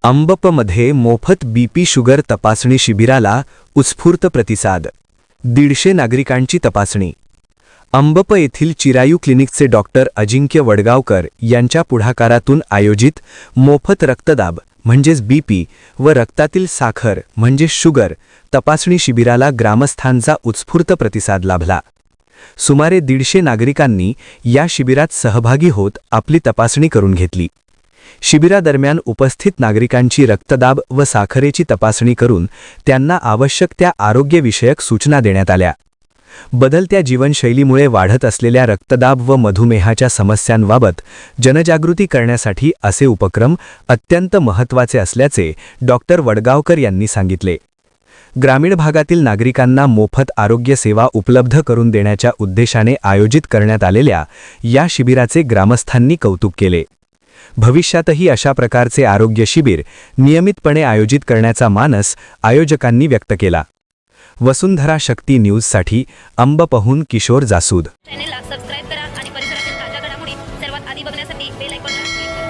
अंबपमध्ये मोफत BP sugar तपासणी शिबिराला उत्स्फूर्त प्रतिसाद. 150 नागरिकांची तपासणी. अंबप येथील चिरायू क्लिनिकचे डॉक्टर अजिंक्य वडगावकर यांच्या पुढाकारातून आयोजित मोफत रक्तदाब म्हणजेच बीपी व रक्तातील साखर म्हणजे शुगर तपासणी शिबिराला ग्रामस्थांचा उत्स्फूर्त प्रतिसाद लाभला. सुमारे 150 नागरिकांनी या शिबिरात सहभागी होत आपली तपासणी करून घेतली. शिबिरादरम्यान उपस्थित नागरिकांची रक्तदाब व साखरेची तपासणी करून त्यांना आवश्यक त्या आरोग्यविषयक सूचना देण्यात आल्या. बदलत्या जीवनशैलीमुळे वाढत असलेल्या रक्तदाब व मधुमेहाच्या समस्यांबाबत जनजागृती करण्यासाठी असे उपक्रम अत्यंत महत्त्वाचे असल्याचे डॉक्टर वडगावकर यांनी सांगितले. ग्रामीण भागातील नागरिकांना मोफत आरोग्य सेवा उपलब्ध करून देण्याच्या उद्देशाने आयोजित करण्यात आलेल्या या शिबिराचे ग्रामस्थांनी कौतुक केले. भविष्यातही अशा प्रकारचे आरोग्य शिबिर नियमितपणे आयोजित करण्याचा मानस आयोजकांनी व्यक्त केला. वसुंधरा शक्ती न्यूजसाठी अंबपहून किशोर जासूद. चॅनेलला सबस्क्राइब करा आणि परिसरातील ताज्या घडामोडी सर्वात आधी बघण्यासाठी बेल आयकॉनला क्लिक करा.